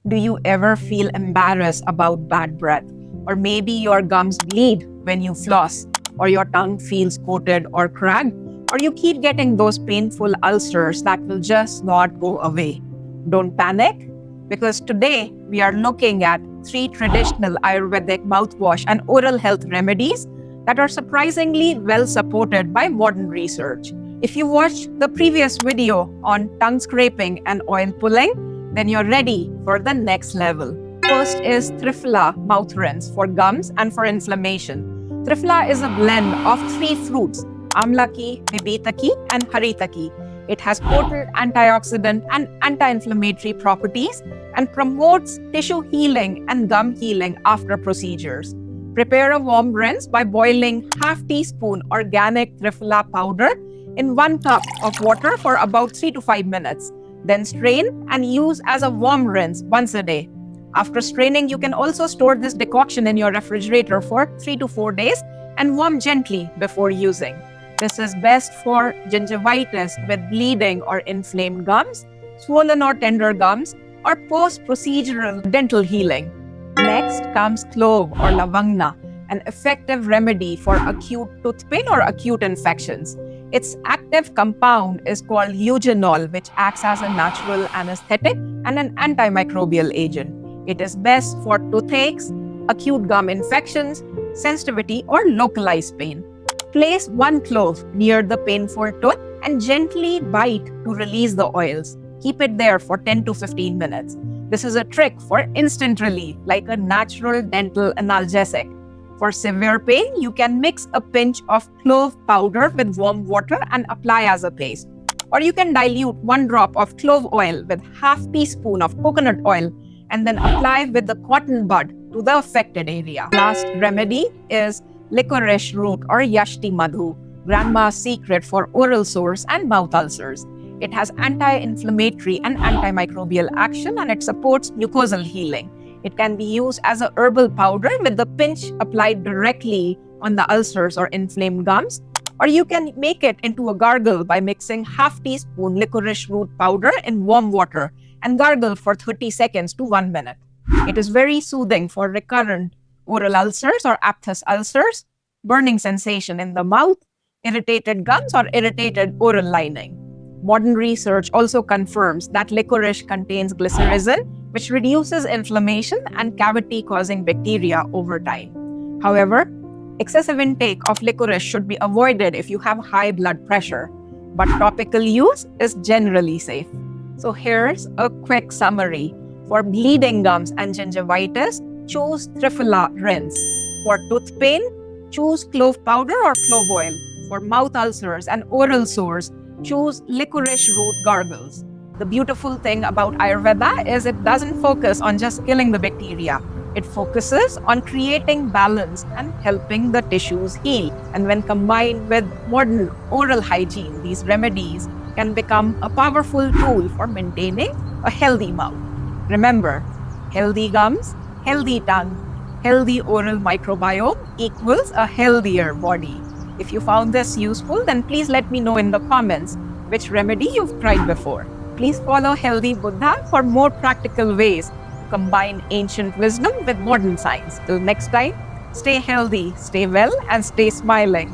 Do you ever feel embarrassed about bad breath? Or maybe your gums bleed when you floss, or your tongue feels coated or cracked, or you keep getting those painful ulcers that will just not go away. Don't panic, because today we are looking at 3 traditional Ayurvedic mouthwash and oral health remedies that are surprisingly well supported by modern research. If you watched the previous video on tongue scraping and oil pulling, then you're ready for the next level. First is Triphala mouth rinse for gums and for inflammation. Triphala is a blend of 3 fruits, Amlaki, Vibhitaki, and Haritaki. It has potent antioxidant and anti-inflammatory properties and promotes tissue healing and gum healing after procedures. Prepare a warm rinse by boiling half teaspoon organic Triphala powder in 1 cup of water for about 3 to 5 minutes. Then strain and use as a warm rinse once a day. After straining, you can also store this decoction in your refrigerator for 3 to 4 days and warm gently before using. This is best for gingivitis with bleeding or inflamed gums, swollen or tender gums, or post-procedural dental healing. Next comes clove or lavangna, an effective remedy for acute tooth pain or acute infections. Its active compound is called eugenol, which acts as a natural anesthetic and an antimicrobial agent. It is best for toothaches, acute gum infections, sensitivity, or localized pain. Place 1 clove near the painful tooth and gently bite to release the oils. Keep it there for 10 to 15 minutes. This is a trick for instant relief, like a natural dental analgesic. For severe pain, you can mix a pinch of clove powder with warm water and apply as a paste. Or you can dilute 1 drop of clove oil with half teaspoon of coconut oil and then apply with the cotton bud to the affected area. Last remedy is licorice root or Yashti Madhu, grandma's secret for oral sores and mouth ulcers. It has anti-inflammatory and antimicrobial action, and it supports mucosal healing. It can be used as a herbal powder with the pinch applied directly on the ulcers or inflamed gums, or you can make it into a gargle by mixing half teaspoon licorice root powder in warm water and gargle for 30 seconds to 1 minute. It is very soothing for recurrent oral ulcers or aphthous ulcers, burning sensation in the mouth, irritated gums, or irritated oral lining. Modern research also confirms that licorice contains glycyrrhizin, which reduces inflammation and cavity-causing bacteria over time. However, excessive intake of licorice should be avoided if you have high blood pressure, but topical use is generally safe. So here's a quick summary. For bleeding gums and gingivitis, choose Triphala rinse. For tooth pain, choose clove powder or clove oil. For mouth ulcers and oral sores, choose licorice root gargles. The beautiful thing about Ayurveda is it doesn't focus on just killing the bacteria. It focuses on creating balance and helping the tissues heal. And when combined with modern oral hygiene, these remedies can become a powerful tool for maintaining a healthy mouth. Remember, healthy gums, healthy tongue, healthy oral microbiome equals a healthier body. If you found this useful, then please let me know in the comments which remedy you've tried before. Please follow Healthy Buddha for more practical ways to combine ancient wisdom with modern science. Till next time, stay healthy, stay well, and stay smiling.